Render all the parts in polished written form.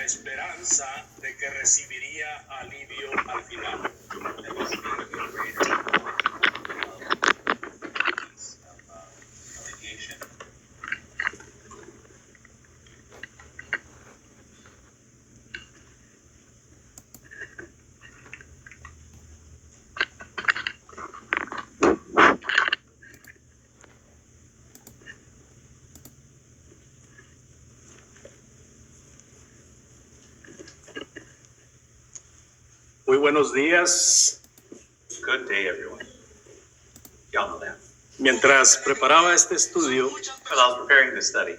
esperanza de que recibiría alivio al final. Muy buenos días. Good day, everyone. Y'all know that. Mientras preparaba este estudio, As I was preparing this study,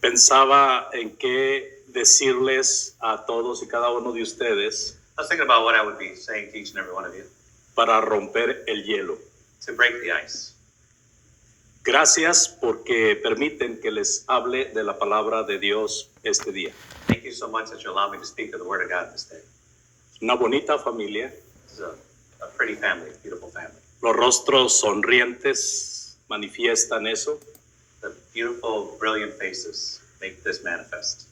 pensaba en qué decirles a todos y cada uno de ustedes I was thinking about what I would be saying to each and every one of you para romper el hielo. to break the ice. Gracias porque permiten que les hable de la palabra de Dios este día. Thank you so much that you allow me to speak of the Word of God this day. Una bonita familia, This is a pretty family, a beautiful family. los rostros sonrientes manifiestan eso. The beautiful, brilliant faces make this manifest.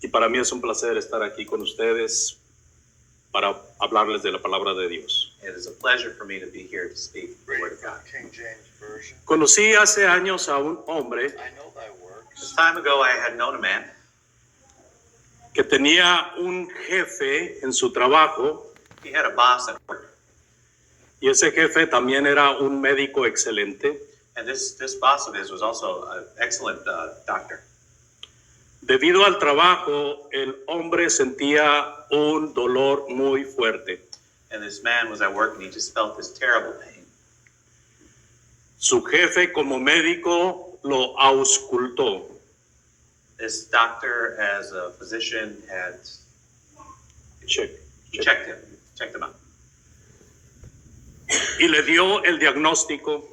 Y para mí es un placer estar aquí con ustedes para hablarles de la palabra de Dios. It is a pleasure for me to be here to speak the Word of God. King James Version. Conocí hace años a un hombre I know thy works. Some time ago, I had known a man que tenía un jefe en su trabajo he had a boss at work, y ese jefe también era un médico excelente. and this boss of his was also an excellent doctor. Debido al trabajo, el hombre sentía un dolor muy fuerte. And this man was at work, and he just felt this terrible pain. Su jefe como médico lo auscultó. This doctor, as a physician, had checked him out, Y le dio el diagnóstico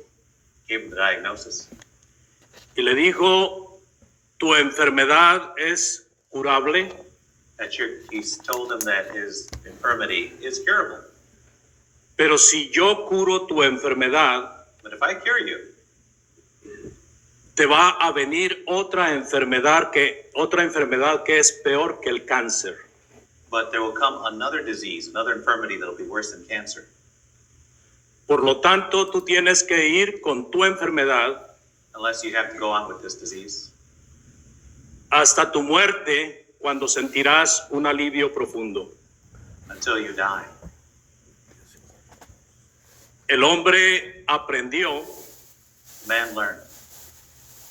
gave him the diagnosis, y le dijo, tu enfermedad es curable. he's told him that his infirmity is curable. Pero si yo curo tu enfermedad, But if I cure you, te va a venir otra enfermedad que es peor que el cáncer. but there will come another disease, another infirmity that will be worse than cancer. Por lo tanto, tú tienes que ir con tu enfermedad Unless you have to go on with this disease hasta tu muerte, cuando sentirás un alivio profundo. until you die. El hombre aprendió Man learned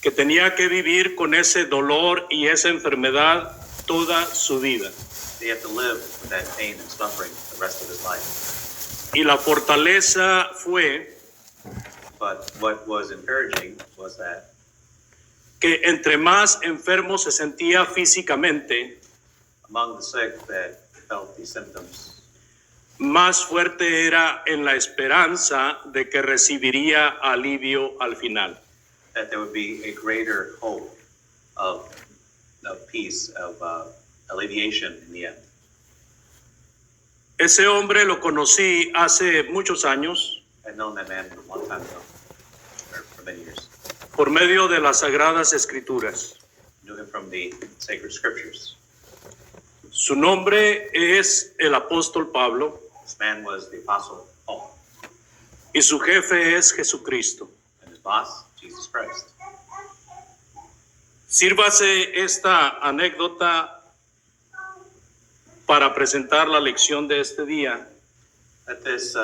que tenía que vivir con ese dolor y esa enfermedad toda su vida. that he had to live with that pain and suffering the rest of his life. Y la fortaleza fue But what was encouraging was that que entre más enfermo se sentía físicamente, among the sick that felt these symptoms, más fuerte era en la esperanza de que recibiría alivio al final. that there would be a greater hope of peace, of alleviation in the end. Ese hombre lo conocí hace muchos años I'd known that man a long time ago, or for many years. por medio de las Sagradas Escrituras. Knew him from the sacred scriptures. Su nombre es el apóstol Pablo This man was the apostle Paul, y su jefe es Jesucristo. and his boss, Jesus Christ. Sírvase esta anécdota para presentar la lección de este día. Let this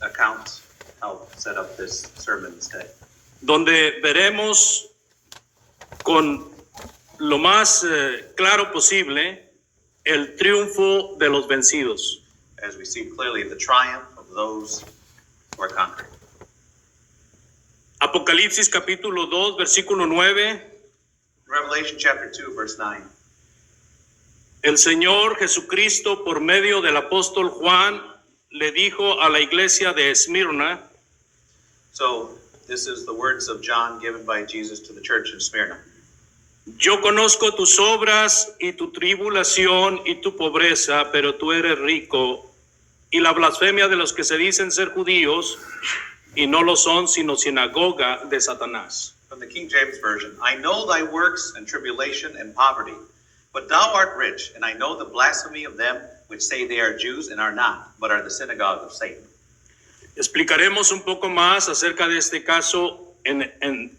account help set up this sermon instead, Donde veremos con lo más claro posible el triunfo de los vencidos. as we see clearly the triumph of those who are conquered. Apocalipsis capítulo 2, versículo 9. Revelation chapter 2, verse 9. El Señor Jesucristo, por medio del apóstol Juan, le dijo a la iglesia de Esmirna: So this is the words of John given by Jesus to the church in Smyrna. yo conozco tus obras y tu tribulación y tu pobreza, pero tú eres rico, y la blasfemia de los que se dicen ser judíos y no lo son, sino sinagoga de Satanás. From the King James Version, I know thy works and tribulation and poverty, But thou art rich, and I know the blasphemy of them which say they are Jews and are not, but are the synagogue of Satan. Explicaremos un poco más acerca de este caso en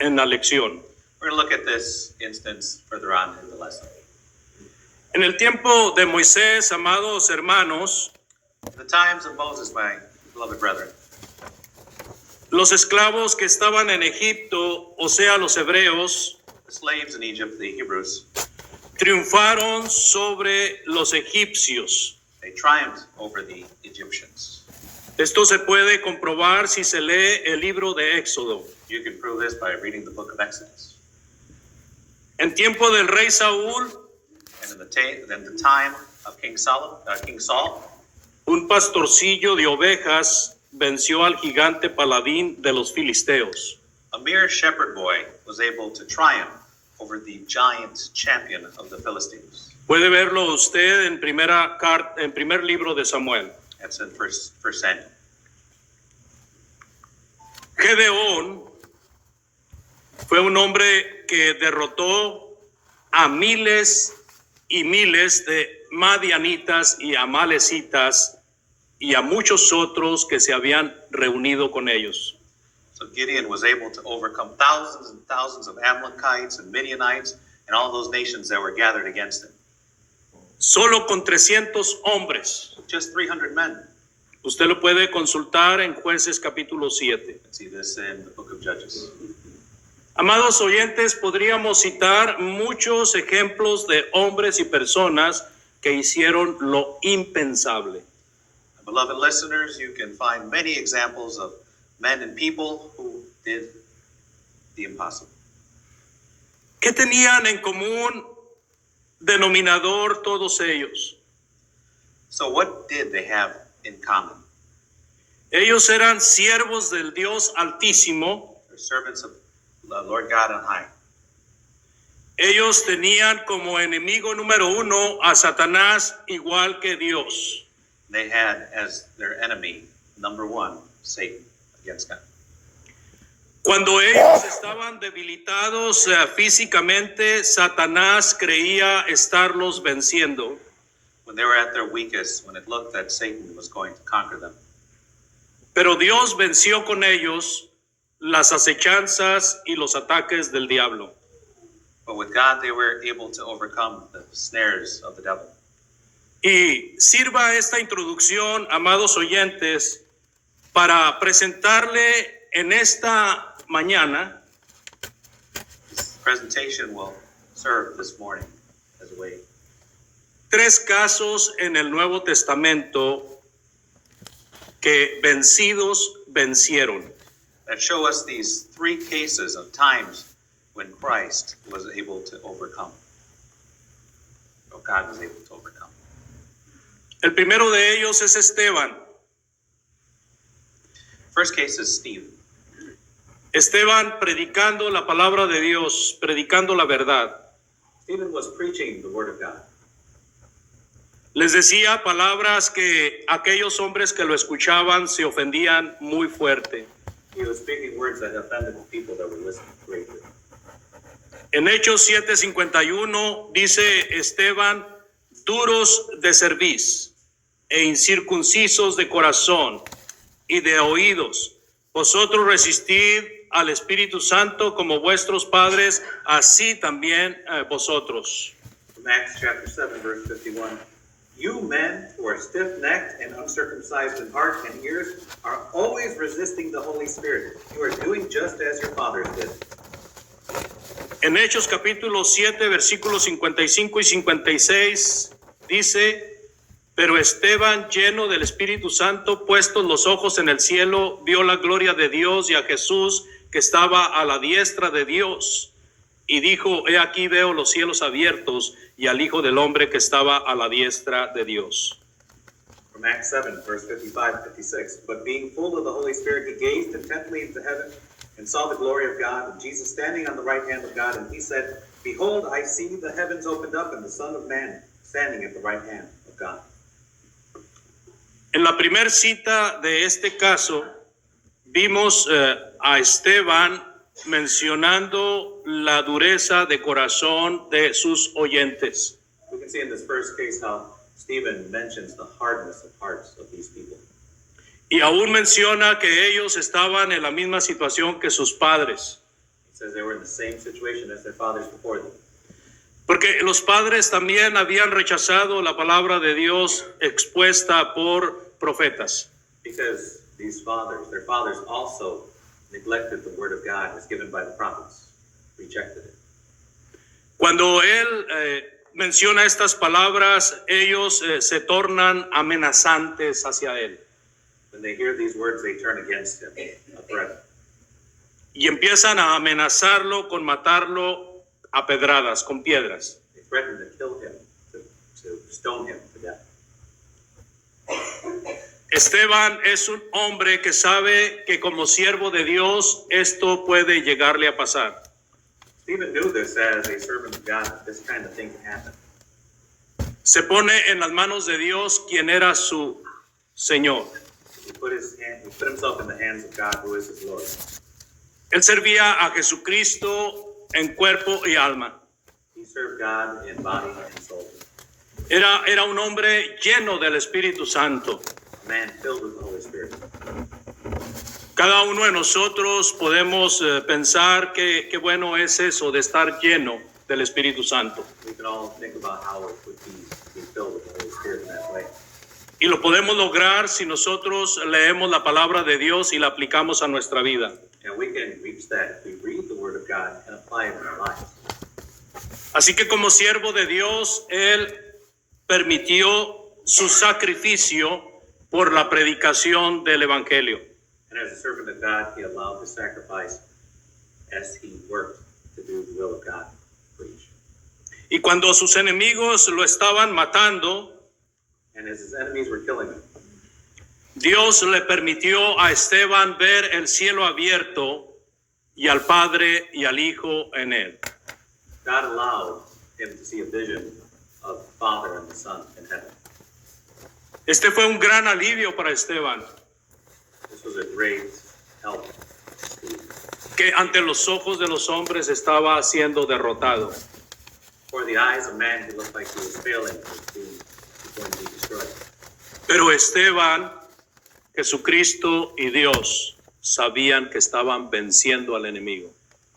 la lección. We're going to look at this instance further on in the lesson. En el tiempo de Moisés, amados hermanos, In the times of Moses, my beloved brethren, los esclavos que estaban en Egipto, o sea, los hebreos, the slaves in Egypt, the Hebrews, triunfaron sobre los egipcios. they triumphed over the Egyptians. Esto se puede comprobar si se lee el libro de Éxodo. You can prove this by reading the book of Exodus. En tiempo del rey Saúl, And in the time of King Saul, un pastorcillo de ovejas venció al gigante paladín de los filisteos. a mere shepherd boy was able to triumph over the giant champion of the Philistines. Puede verlo usted en primer libro de Samuel. That's in First Samuel. Gedeón fue un hombre que derrotó a miles y miles de madianitas y amalecitas y a muchos otros que se habían reunido con ellos. So Gideon was able to overcome thousands and thousands of Amalekites and Midianites and all those nations that were gathered against him. Solo con 300 hombres. Just 300 men. Usted lo puede consultar en Jueces capítulo 7. You can see this in the book of Judges. Amados oyentes, podríamos citar muchos ejemplos de hombres y personas que hicieron lo impensable. Beloved listeners, you can find many examples of men and people who did the impossible. ¿Qué tenían en común denominador todos ellos? So what did they have in common? Ellos eran siervos del Dios Altísimo. They're servants of the Lord God on high. Ellos tenían como enemigo número uno a Satanás, igual que Dios. They had as their enemy, number one, Satan against God. Cuando ellos estaban debilitados físicamente, Satanás creía estarlos venciendo. When they were at their weakest, when it looked that Satan was going to conquer them. Pero Dios venció con ellos las acechanzas y los ataques del diablo. But with God, they were able to overcome the snares of the devil. Y sirva esta introducción, amados oyentes, para presentarle en esta mañana This presentation will serve this morning as a way. 3 casos en el Nuevo Testamento que vencidos vencieron. That show us these 3 cases of times when Christ was able to overcome. Or God was able to overcome. El primero de ellos es Esteban. First case is Stephen. Esteban predicando la palabra de Dios, predicando la verdad. Stephen was preaching the word of God. Les decía palabras que aquellos hombres que lo escuchaban se ofendían muy fuerte. He was speaking words that offended the people that were listening greatly. En Hechos 7:51 dice Esteban, duros de cerviz e incircuncisos de corazón y de oídos, vosotros resistid al Espíritu Santo como vuestros padres, así también vosotros. From Acts chapter 7, verse 51. You men who are stiff-necked and uncircumcised in heart and ears are always resisting the Holy Spirit. You are doing just as your fathers did. En Hechos capítulo 7, versículos 55 y 56 dice, pero Esteban, lleno del Espíritu Santo, puestos los ojos en el cielo, vio la gloria de Dios y a Jesús que estaba a la diestra de Dios. Y dijo, he aquí veo los cielos abiertos y al Hijo del Hombre que estaba a la diestra de Dios. From Acts 7, verse 55-56. But being full of the Holy Spirit, he gazed intently into heaven and saw the glory of God, and Jesus standing on the right hand of God. And he said, behold, I see the heavens opened up, and the Son of Man standing at the right hand of God. En la primer cita de este caso, vimos a Esteban mencionando la dureza de corazón de sus oyentes. can see in this first case how Stephen mentions the hardness of hearts of these people. Y aún menciona que ellos estaban en la misma situación que sus padres. He says they were in the same situation as their fathers before them. Porque los padres también habían rechazado la palabra de Dios expuesta por profetas. Because these fathers, their fathers also neglected the word of God as given by the prophets, rejected it. Cuando él menciona estas palabras, ellos se tornan amenazantes hacia él. When they hear these words, they turn against him, a threat. Y empiezan a amenazarlo con matarlo a pedradas, con piedras. They threaten to kill him, to stone him to death. Esteban es un hombre que sabe que como siervo de Dios esto puede llegarle a pasar. Stephen knew this as a servant of God, that this kind of thing can happen. Se pone en las manos de Dios, quien era su Señor. He put himself in the hands of God, who is his Lord. Él servía a Jesucristo en cuerpo y alma. He served God in body and soul. Era un hombre lleno del Espíritu Santo. A man filled with the Holy Spirit. Cada uno de nosotros podemos pensar que bueno es eso de estar lleno del Espíritu Santo. We can all think about how it would be to be filled with the Holy Spirit in that way. Y lo podemos lograr si nosotros leemos la palabra de Dios y la aplicamos a nuestra vida. And we can reach that if we read the Word of God and apply it in our lives. Así que como siervo de Dios, él permitió su sacrificio por la predicación del Evangelio. And as a servant of God, he allowed the sacrifice as he worked to do the will of God, preach. Y cuando sus enemigos lo estaban matando, And as his enemies were killing him, Dios le permitió a Esteban ver el cielo abierto y al Padre y al Hijo en él. God allowed him to see a vision of the Father and the Son in heaven. Este fue un gran alivio para Esteban, This was a great help to Stephen. que ante los ojos de los hombres estaba siendo derrotado. For the eyes of man, he looked like he was failing, he was going to be destroyed. Pero Esteban, Jesucristo y Dios sabían que estaban venciendo al enemigo.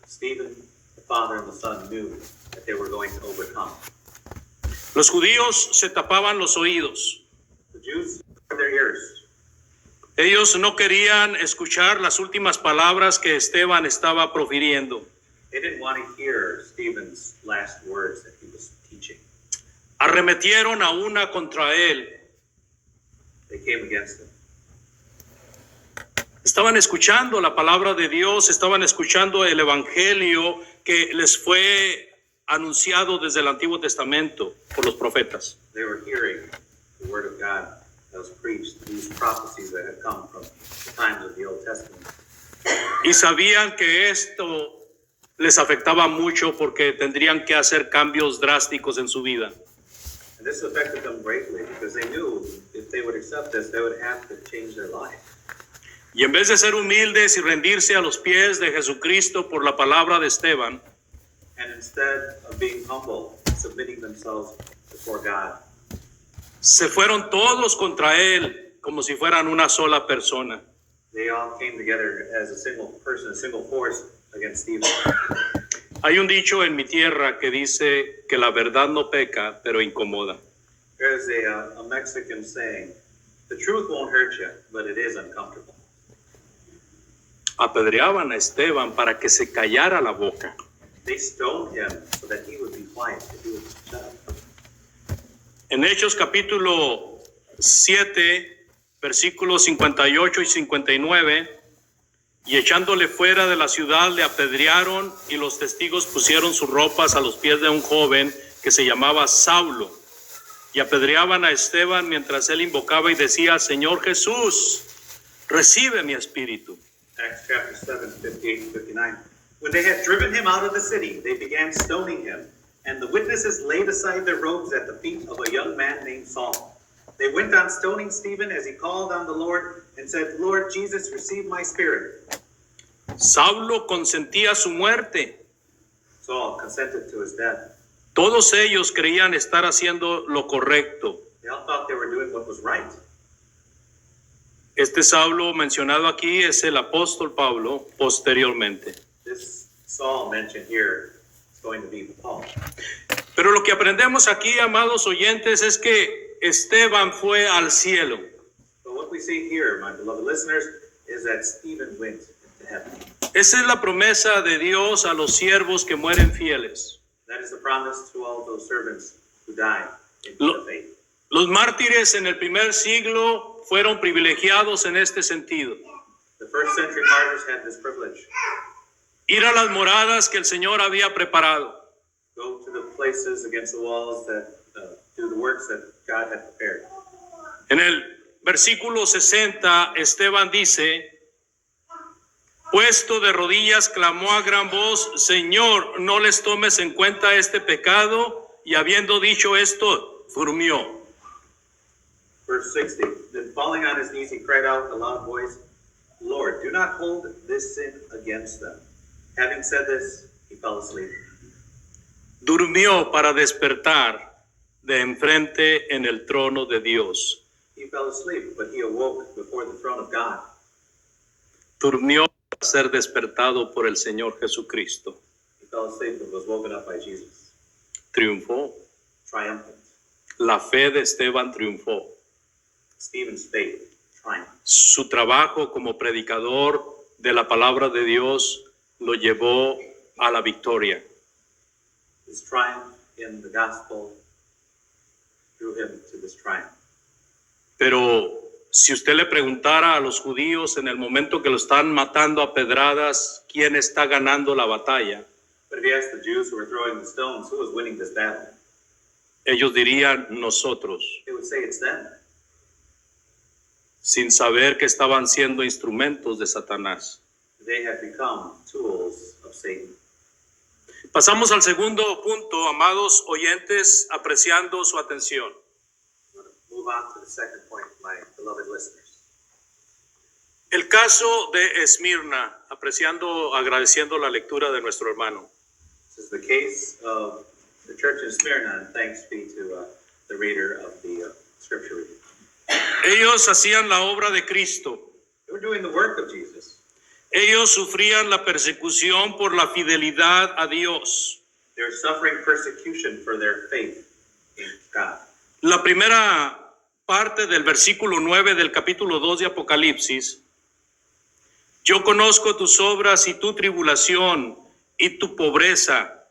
Stephen, the Father and the Son knew that they were going to overcome. Los judíos se tapaban los oídos. The Jews covered their ears. Ellos no querían escuchar las últimas palabras que Esteban estaba profiriendo. They didn't want to hear Stephen's last words that he was teaching. Arremetieron a una contra él. They came against him. Estaban escuchando la palabra de Dios, estaban escuchando el evangelio que les fue anunciado desde el Antiguo Testamento por los profetas. They were hearing the word of God that was preached, these prophecies that had come from the times of the Old Testament. Y sabían que esto les afectaba mucho porque tendrían que hacer cambios drásticos en su vida. And this affected them greatly because they knew if they would accept this, they would have to change their life. Y en vez de ser humildes y rendirse a los pies de Jesucristo por la palabra de Esteban, And instead of being humble, submitting themselves before God, se fueron todos contra él como si fueran una sola persona. they all came together as a single person, a single force against Stephen. Hay un dicho en mi tierra que dice que la verdad no peca, pero incomoda. There's a Mexican saying, the truth won't hurt you, but it is uncomfortable. Apedreaban a Esteban para que se callara la boca. They stoned him so that he would be quiet, that he would shut up. En Hechos capítulo 7, versículos 58 y 59, y echándole fuera de la ciudad le apedrearon y los testigos pusieron sus ropas a los pies de un joven que se llamaba Saulo. Y apedreaban a Esteban mientras él invocaba y decía, Señor Jesús, recibe mi espíritu. Acts chapter 7, 58 and 59. When they had driven him out of the city, they began stoning him, and the witnesses laid aside their robes at the feet of a young man named Saul. They went on stoning Stephen as he called on the Lord and said, Lord Jesus, receive my spirit. Saulo consentía su muerte. Saul consented to his death. Todos ellos creían estar haciendo lo correcto. They all thought they were doing what was right. Este Saulo mencionado aquí es el apóstol Pablo posteriormente. This Saul mentioned here is going to be Paul. Pero lo que aprendemos aquí, amados oyentes, es que Esteban fue al cielo. But what we see here, my beloved listeners, is that Stephen went to heaven. Esa es la promesa de Dios a los siervos que mueren fieles. That is the promise to all those servants who die in Lo- the faith. Los mártires en el primer siglo fueron privilegiados en este sentido. The first century martyrs had this privilege. Ir a las moradas que el Señor había preparado. Go to the places against the walls that do the works that God had prepared. En el versículo 60, Esteban dice, puesto de rodillas, clamó a gran voz, Señor, no les tomes en cuenta este pecado, y habiendo dicho esto, durmió. Verse 60, then falling on his knees, he cried out with a loud voice, Lord, do not hold this sin against them. Having said this, he fell asleep. Durmió para despertar de enfrente en el trono de Dios. He fell asleep, but he awoke before the throne of God. Durmió para ser despertado por el Señor Jesucristo. He fell asleep and was woken up by Jesus, Triunfó. triumphant. La fe de Esteban triunfó. Stephen's faith triumphed. Su trabajo como predicador de la palabra de Dios lo llevó a la victoria. His triumph in the gospel drew him to this triumph. Pero si usted le preguntara a los judíos en el momento que lo están matando a pedradas, ¿quién está ganando la batalla? But if you ask the Jews who were throwing the stones, who was winning this battle? Ellos dirían nosotros, They would say it's them, sin saber que estaban siendo instrumentos de Satanás. they had become tools of Satan. Pasamos al segundo punto, amados oyentes, apreciando su atención. I'm going to move on to the second point, my beloved listeners. El caso de Esmirna, agradeciendo la lectura de nuestro hermano. This is the case of the church in Smyrna, and thanks be to the reader of the scripture reading. Ellos hacían la obra de Cristo. They were doing the work of Jesus. Ellos sufrían la persecución por la fidelidad a Dios. They were suffering persecution for their faith in God. La primera parte del versículo 9 del capítulo 2 de Apocalipsis. Yo conozco tus obras y tu tribulación y tu pobreza,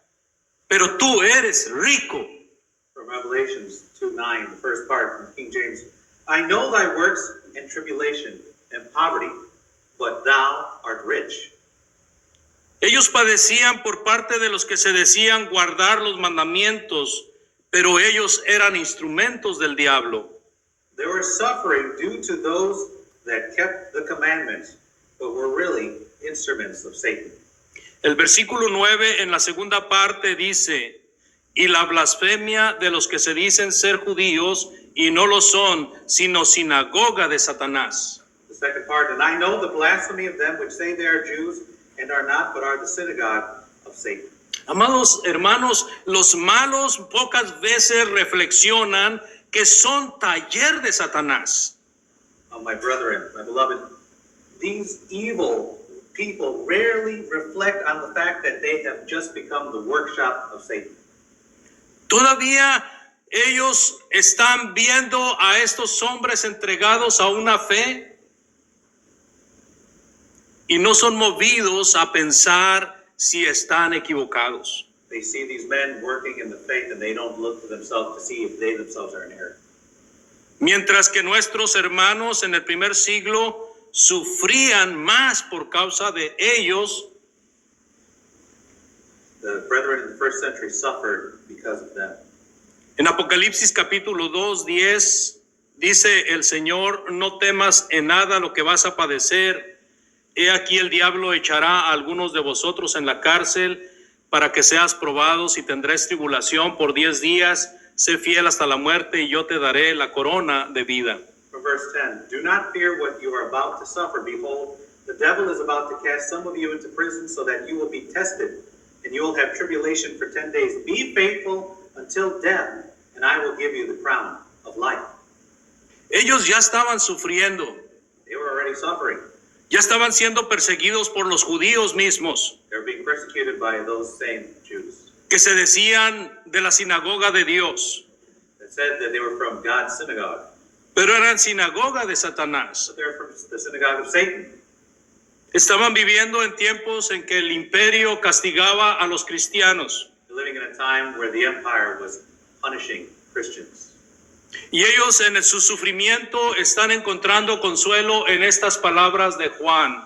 pero tú eres rico. From Revelations 2:9, the first part from King James, I know thy works and tribulation and poverty, but thou art rich. Ellos padecían por parte de los que se decían guardar los mandamientos, pero ellos eran instrumentos del diablo. They were suffering due to those that kept the commandments, but were really instruments of Satan. El versículo 9 en la segunda parte dice, y la blasfemia de los que se dicen ser judíos y no lo son, sino sinagoga de Satanás. The second part, and I know the blasphemy of them which say they are Jews and are not, but are the synagogue of Satan. Amados hermanos, los malos pocas veces reflexionan que son taller de Satanás. Oh, my brethren, my beloved, these evil people rarely reflect on the fact that they have just become the workshop of Satan. Todavía ellos están viendo a estos hombres entregados a una fe y no son movidos a pensar si están equivocados. They see these men working in the faith and they don't look to themselves to see if they themselves are in error. Mientras que nuestros hermanos en el primer siglo sufrían más por causa de ellos, The brethren in the first century suffered because of them. en Apocalipsis capítulo 2, 10, dice el Señor, no temas en nada lo que vas a padecer. He aquí el diablo echará a algunos de vosotros en la cárcel para que seas probados y tendréis tribulación por 10 días. Sé fiel hasta la muerte y yo te daré la corona de vida. From verse 10, do not fear what you are about to suffer. Behold, the devil is about to cast some of you into prison so that you will be tested, and you will have tribulation for 10 days. Be faithful until death, and I will give you the crown of life. Ellos ya estaban sufriendo, They were already suffering. ya estaban siendo perseguidos por los judíos mismos, They were being persecuted by those same Jews que se decían de la sinagoga de Dios, that said that they were from God's synagogue, pero eran sinagoga de Satanás. but they're from the synagogue of Satan. Estaban viviendo en tiempos en que el imperio castigaba a los cristianos. They're living in a time where the empire was punishing Christians. Y ellos en su sufrimiento están encontrando consuelo en estas palabras de Juan,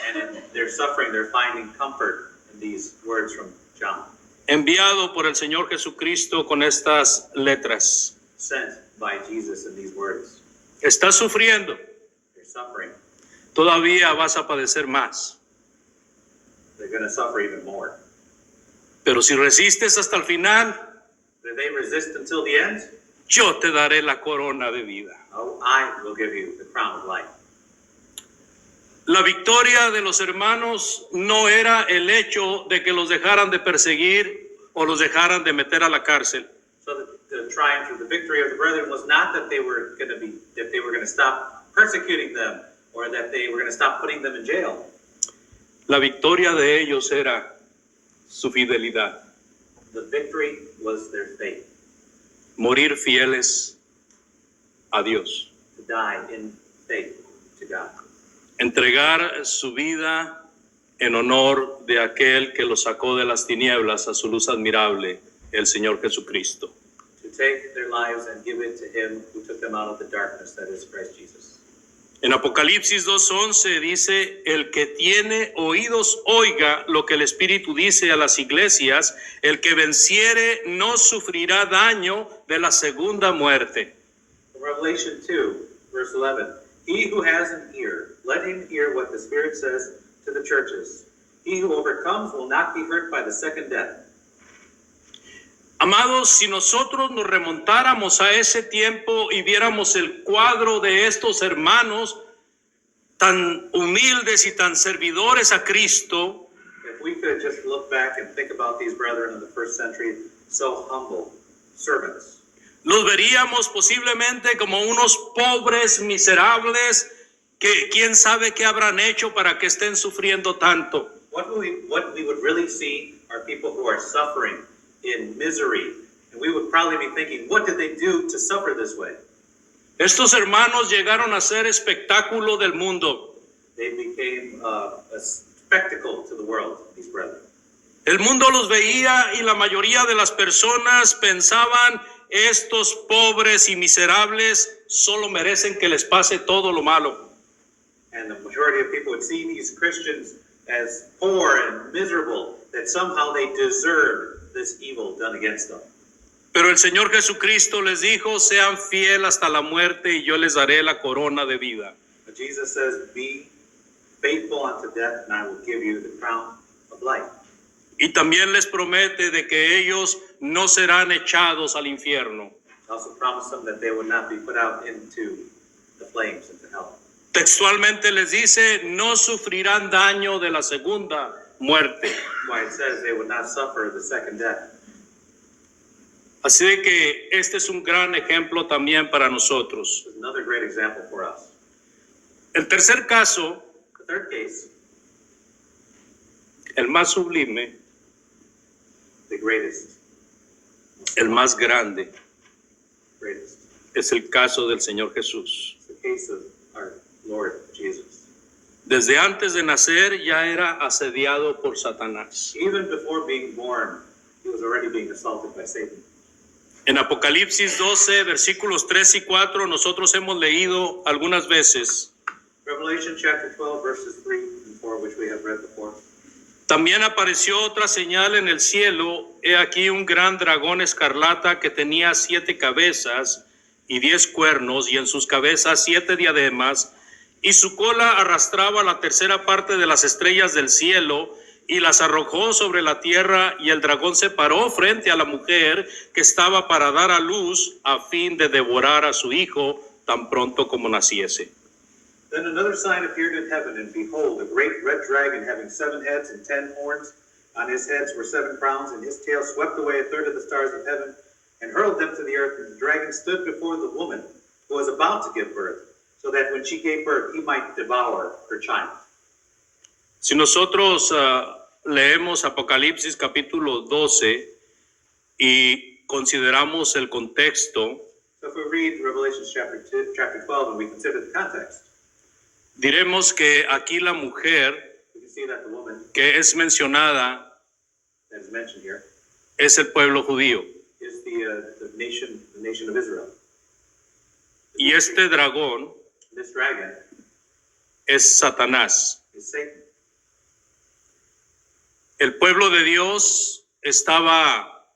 And in their suffering, they're finding comfort in these words from John, enviado por el Señor Jesucristo con estas letras. sent by Jesus in these words. Estás sufriendo, They're suffering. todavía vas a padecer más. They're going to suffer even more. Pero si resistes hasta el final, If they resist until the end, yo te daré la corona de vida. oh, I will give you the crown of life. La victoria de los hermanos no era el hecho de que los dejaran de perseguir o los dejaran de meter a la cárcel. So the triumph or the victory of the brethren was not that they were going to stop persecuting them or that they were going to stop putting them in jail. La victoria de ellos era su fidelidad, The victory was their faith, morir fieles a Dios, to die in faith to God, entregar su vida en honor de aquel que los sacó de las tinieblas a su luz admirable, el Señor Jesucristo. to take their lives and give it to Him who took them out of the darkness, that is Christ Jesus. En Apocalipsis 2:11 dice, el que tiene oídos oiga lo que el Espíritu dice a las iglesias, el que venciere no sufrirá daño de la segunda muerte. Revelation 2, verse 11. He who has an ear, let him hear what the Spirit says to the churches. He who overcomes will not be hurt by the second death. Amados, si nosotros nos remontáramos a ese tiempo y viéramos el cuadro de estos hermanos tan humildes y tan servidores a Cristo, If we could just look back and think about these brethren in the first century, so humble servants, los veríamos posiblemente como unos pobres miserables que quién sabe qué habrán hecho para que estén sufriendo tanto. what we would really see are people who are suffering in misery. And we would probably be thinking, what did they do to suffer this way? Estos hermanos llegaron a ser espectáculo del mundo. They became a spectacle to the world, these brethren. El mundo los veía y la mayoría de las personas pensaban, estos pobres y miserables solo merecen que les pase todo lo malo. And the majority of people would see these Christians as poor and miserable, that somehow they deserved this evil done against them. Pero el Señor Jesucristo les dijo, sean fieles hasta la muerte y yo les daré la corona de vida. But Jesus says, be faithful unto death, and I will give you the crown of life. Y también les promete de que ellos no serán echados al infierno. He also promised them that they would not be put out into the flames, into hell. Textualmente les dice, no sufrirán daño de la segunda muerte. That's why it says they would not suffer the second death. Así de que este es un gran ejemplo también para nosotros. It's another great example for us. El tercer caso, The third case, el más sublime, the greatest, el más grande, greatest. es el caso del Señor Jesús. It's the case of our Lord Jesus. Desde antes de nacer ya era asediado por Satanás. Even before being born, he was already being assaulted by Satan. En Apocalipsis 12, versículos 3 y 4, nosotros hemos leído algunas veces. Revelation chapter 12, verses 3 and 4, which we have read before. También apareció otra señal en el cielo, he aquí un gran dragón escarlata que tenía 7 cabezas y 10 cuernos, y en sus cabezas 7 diademas, y su cola arrastraba la tercera parte de las estrellas del cielo, y las arrojó sobre la tierra, y el dragón se paró frente a la mujer que estaba para dar a luz, a fin de devorar a su hijo tan pronto como naciese. Then another sign appeared in heaven, and behold, a great red dragon having 7 heads and 10 horns, On his heads were 7 crowns, and his tail swept away a third of the stars of heaven and hurled them to the earth. And the dragon stood before the woman who was about to give birth, so that when she gave birth, he might devour her child. Si nosotros leemos Apocalipsis capítulo 12 y consideramos el contexto, So if we read Revelation chapter 12 and we consider the context, diremos que aquí la mujer we can see that the woman que es mencionada that is mentioned here es el pueblo judío. is the nation of Israel. Y este dragón This dragon es Satanás. is Satan. El pueblo de Dios estaba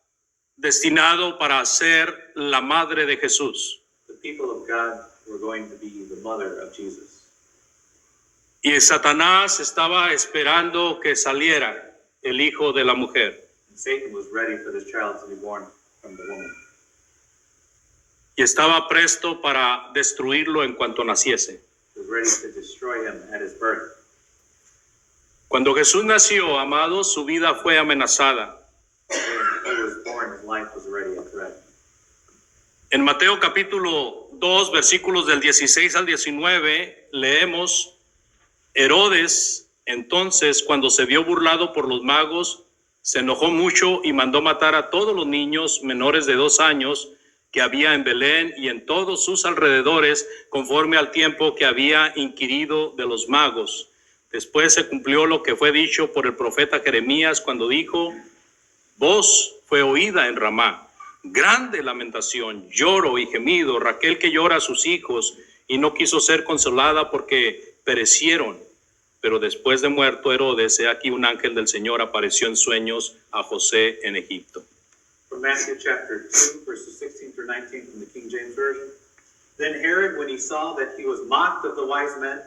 destinado para ser la madre de Jesús. The people of God were going to be the mother of Jesus. Y Satanás estaba esperando que saliera el hijo de la mujer. And Satan was ready for this child to be born from the woman. Y estaba presto para destruirlo en cuanto naciese. He was ready to destroy him at his birth. Cuando Jesús nació, amados, su vida fue amenazada. When he was born, his life was already a threat. En Mateo capítulo 2, versículos del 16 al 19, leemos: Herodes, entonces, cuando se vio burlado por los magos, se enojó mucho y mandó matar a todos los niños menores de 2 años que había en Belén y en todos sus alrededores, conforme al tiempo que había inquirido de los magos. Después se cumplió lo que fue dicho por el profeta Jeremías cuando dijo: voz fue oída en Ramá, grande lamentación, lloro y gemido, Raquel que llora a sus hijos y no quiso ser consolada porque perecieron. Pero después de muerto Herodes, he aquí un ángel del Señor apareció en sueños a José en Egipto. From Matthew chapter 2, verses 16 through 19 from the King James Version. Then Herod, when he saw that he was mocked of the wise men,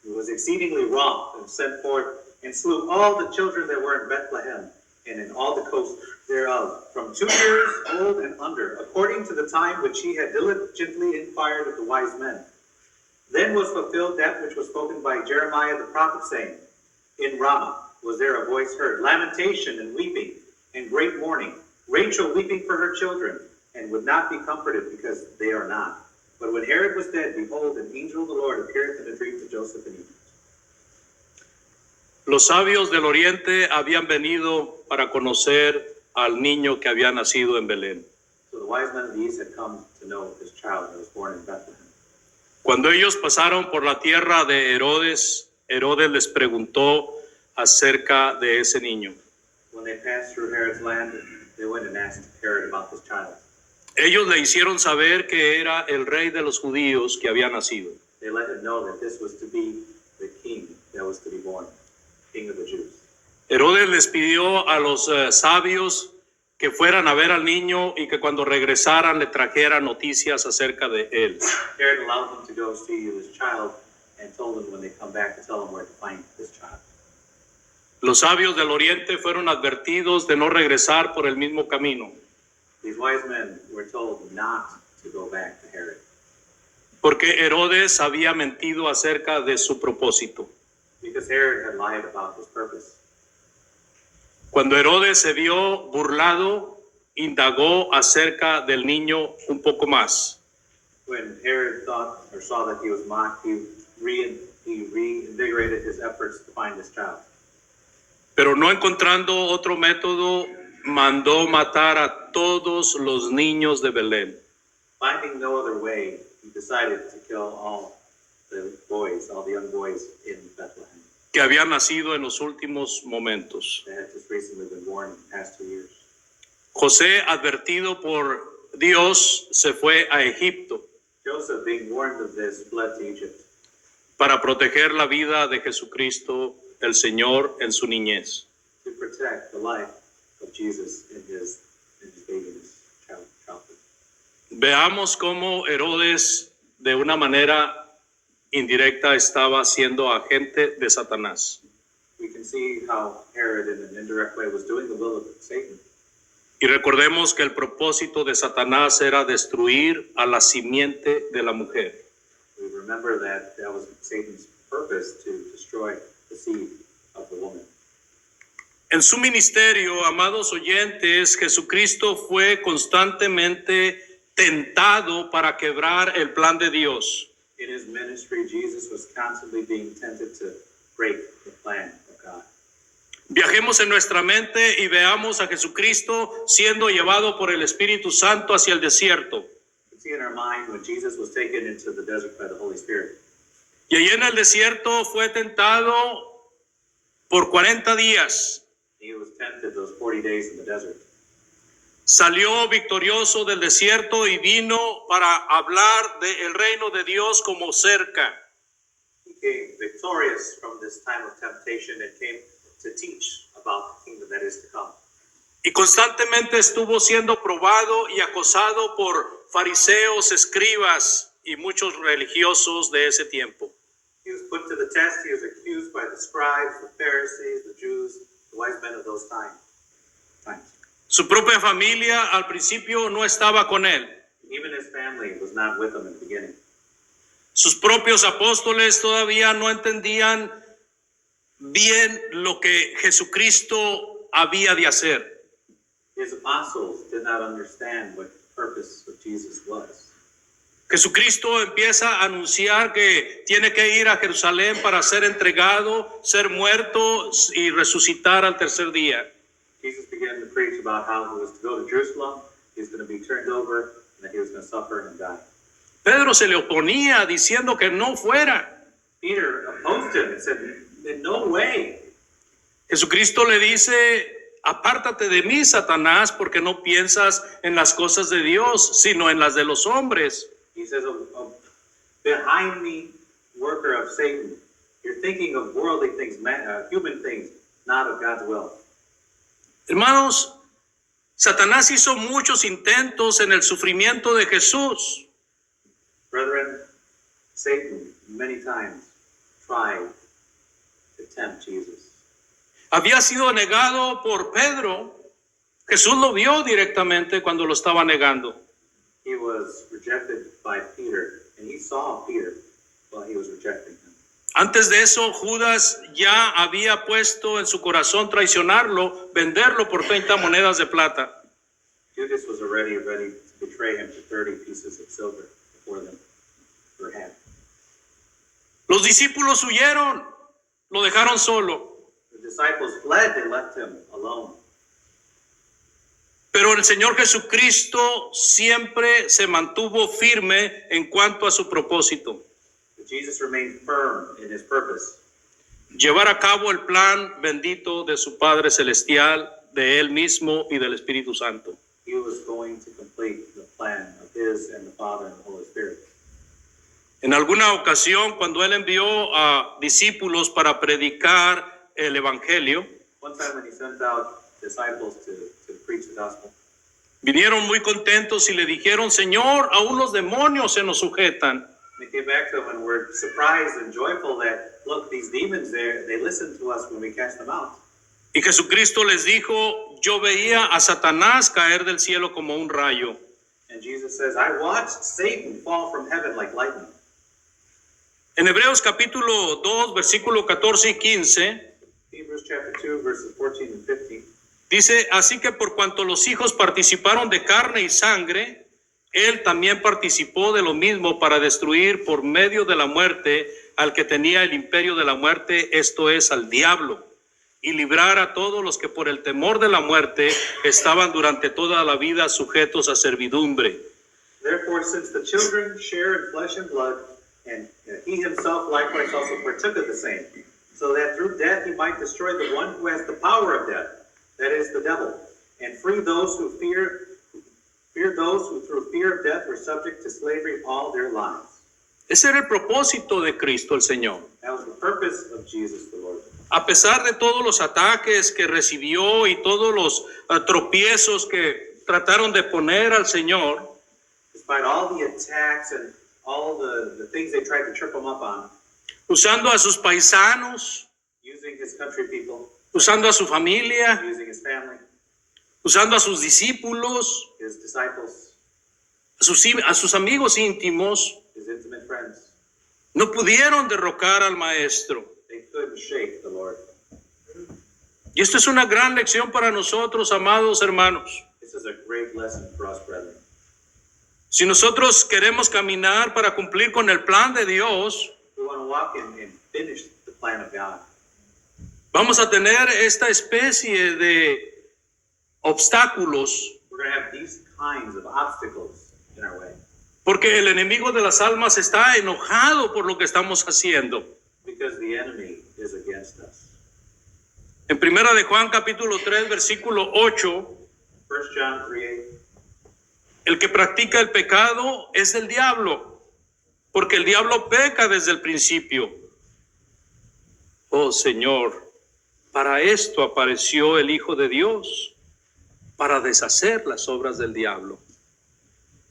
was exceedingly wroth, and sent forth and slew all the children that were in Bethlehem and in all the coast thereof, from 2 years old and under, according to the time which he had diligently inquired of the wise men. Then was fulfilled that which was spoken by Jeremiah the prophet, saying, In Ramah was there a voice heard, lamentation and weeping, and great mourning, Rachel weeping for her children, and would not be comforted because they are not. But when Herod was dead, behold, an angel of the Lord appeared in a dream to Joseph in Egypt. Los sabios del oriente habían venido para conocer al niño que había nacido en Belén. So the wise men of the east had come to know this child that was born in Bethlehem. Cuando ellos pasaron por la tierra de Herodes, Herodes les preguntó acerca de ese niño. When they passed through Herod's land, they went and asked Herod about this child. Ellos le hicieron saber que era el rey de los judíos que había nacido. They let him know that this was to be the king that was to be born, king of the Jews. Herodes les pidió a los sabios que fueran a ver al niño y que cuando regresaran le trajeran noticias acerca de él. Herod allowed them to go see this child and told them when they come back to tell them where to find this child. Los sabios del oriente fueron advertidos de no regresar por el mismo camino, These wise men were told not to go back to Herod porque Herodes había mentido acerca de su propósito. because Herod had lied about his purpose. Cuando Herodes se vio burlado, indagó acerca del niño un poco más. When Herod thought or saw that he was mocked, he reinvigorated his efforts to find this child. Pero no encontrando otro método, mandó matar a todos los niños de Belén. Finding no other way, he decided to kill all the boys, all the young boys in Bethlehem Que habían nacido en los últimos momentos. that had just recently been born in the past 2 years. José, advertido por Dios, se fue a Egipto Joseph, being warned of this, fled to Egypt para proteger la vida de Jesucristo, el Señor, en su niñez. to protect the life of Jesus in his babyhood, childhood. Veamos cómo Herodes, de una manera indirecta, estaba siendo agente de Satanás. We can see how Herod, in an indirect way, was doing the will of Satan. Y recordemos que el propósito de Satanás era destruir a la simiente de la mujer. We remember that was Satan's purpose, to destroy the seed of the woman. En su ministerio, amados oyentes, Jesucristo fue constantemente tentado para quebrar el plan de Dios. In his ministry, Jesus was constantly being tempted to break the plan of God. Viajemos en nuestra mente y veamos a Jesucristo siendo llevado por el Espíritu Santo hacia el desierto. We see in our mind when Jesus was taken into the desert by the Holy Spirit. Y allí en el desierto fue tentado por 40 días. He was tempted those 40 days in the desert. Salió victorioso del desierto y vino para hablar del reino de Dios como cerca. He came victorious from this time of temptation and came to teach about the kingdom that is to come. Y constantemente estuvo siendo probado y acosado por fariseos, escribas y muchos religiosos de ese tiempo. He was put to the test. He was accused by the scribes, the Pharisees, the Jews, the wise men of those times. Su propia familia al principio no estaba con él. Even his family was not with him in the beginning. Sus propios apóstoles todavía no entendían bien lo que Jesucristo había de hacer. His apostles did not understand what the purpose of Jesus was. Jesucristo empieza a anunciar que tiene que ir a Jerusalén para ser entregado, ser muerto y resucitar al tercer día. Jesus began to preach about how he was to go to Jerusalem, he was going to be turned over, and that he was going to suffer and die. Pedro se le oponía diciendo que no fuera. Peter opposed him and said, in no way. Jesucristo le dice, apártate de mí, Satanás, porque no piensas en las cosas de Dios, sino en las de los hombres. He says, behind me, worker of Satan, you're thinking of worldly things, human things, not of God's will. Hermanos, Satanás hizo muchos intentos en el sufrimiento de Jesús. Brethren, Satan many times tried to tempt Jesus. Había sido negado por Pedro. Jesús lo vio directamente cuando lo estaba negando. He was rejected by Peter, and he saw Peter while he was rejecting him. Antes de eso, Judas ya había puesto en su corazón traicionarlo, venderlo por 30 monedas de plata. Judas was already ready to betray him for 30 pieces of silver before them were had. Los discípulos huyeron, lo dejaron solo. The disciples fled, they left him alone. Pero el Señor Jesucristo siempre se mantuvo firme en cuanto a su propósito. But Jesus remained firm in his purpose. Llevar a cabo el plan bendito de su Padre Celestial, de Él mismo y del Espíritu Santo. He was going to complete the plan of his and the Father and the Holy Spirit. En alguna ocasión, cuando Él envió a discípulos para predicar el Evangelio, One time when he sent out disciples to preach the gospel, vinieron muy contentos y le dijeron, Señor, aún los demonios se nos sujetan. they came back to him and were surprised and joyful that, look, these demons there, they listen to us when we cast them out. Y Jesucristo les dijo, yo veía a Satanás caer del cielo como un rayo. And Jesus says, I watched Satan fall from heaven like lightning. En Hebreos capítulo 2, versículo 14 y 15, Hebrews chapter 2, verses 14 and 15. dice, así que por cuanto los hijos participaron de carne y sangre, Él también participó de lo mismo para destruir por medio de la muerte al que tenía el imperio de la muerte, esto es, al diablo, y librar a todos los que por el temor de la muerte estaban durante toda la vida sujetos a servidumbre. Therefore, since the children share in flesh and blood, and he himself likewise also partook of the same, so that through death he might destroy the one who has the power of death, that is, the devil, and free those who fear those who through fear of death were subject to slavery all their lives. Ese era el propósito de Cristo el Señor. That was the purpose of Jesus the Lord. A pesar de todos los ataques que recibió y todos los tropiezos que trataron de poner al Señor, Despite all the attacks and all the things they tried to trip him up on, usando a sus paisanos, using his country people, usando a su familia, using his family, usando a sus discípulos, his disciples, a sus amigos íntimos, his intimate friends, no pudieron derrocar al Maestro. they couldn't shake the Lord. Y esto es una gran lección para nosotros, amados hermanos. This is a great lesson for us, brethren. Si nosotros queremos caminar para cumplir con el plan de Dios, We want to walk in and finish the plan of God. vamos a tener esta especie de obstáculos, We're going to have these kinds of obstacles in our way porque el enemigo de las almas está enojado por lo que estamos haciendo. because the enemy is against us. En Primera de Juan capítulo 3 versículo 8, 1 John 3:8. el que practica el pecado es del diablo, porque el diablo peca desde el principio. Oh Señor, para esto apareció el Hijo de Dios, para deshacer las obras del diablo.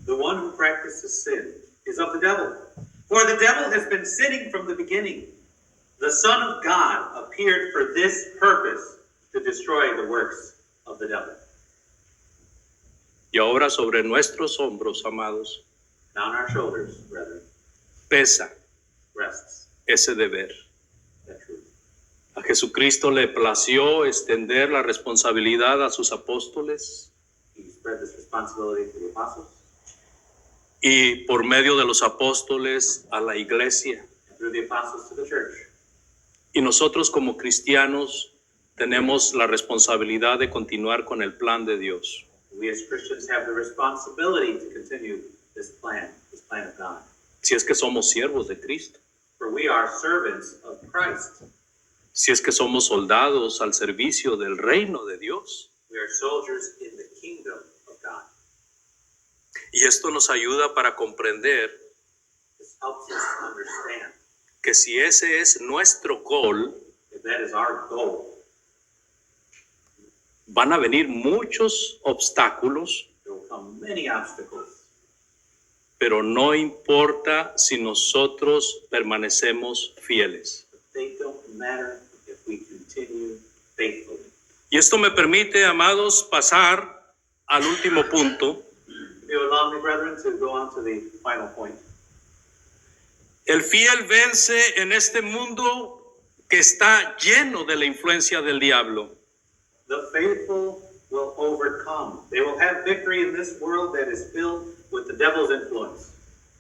The one who practices sin is of the devil. For the devil has been sinning from the beginning. The Son of God appeared for this purpose, to destroy the works of the devil. Y ahora sobre nuestros hombros, amados, Now on our shoulders, brethren, pesa rests ese deber. that truth. A Jesucristo le plació extender la responsabilidad a sus apóstoles He spread this responsibility to the apostles y por medio de los apóstoles a la iglesia. and through the apostles to the church. Y nosotros como cristianos tenemos la responsabilidad de continuar con el plan de Dios. We as Christians have the responsibility to continue this plan of God. Si es que somos siervos de Cristo, For we are servants of Christ. si es que somos soldados al servicio del reino de Dios. We are soldiers in the kingdom of God. Y esto nos ayuda para comprender This helps us understand que si ese es nuestro goal, if that is our goal, van a venir muchos obstáculos, there will come many obstacles. pero no importa si nosotros permanecemos fieles. But they don't matter if we continue faithfully. Y esto me permite, amados, pasar al último punto. If you allow me, brethren, to go on to the final point. El fiel vence en este mundo que está lleno de la influencia del diablo. The faithful will overcome. They will have victory in this world that is filled with the devil's influence.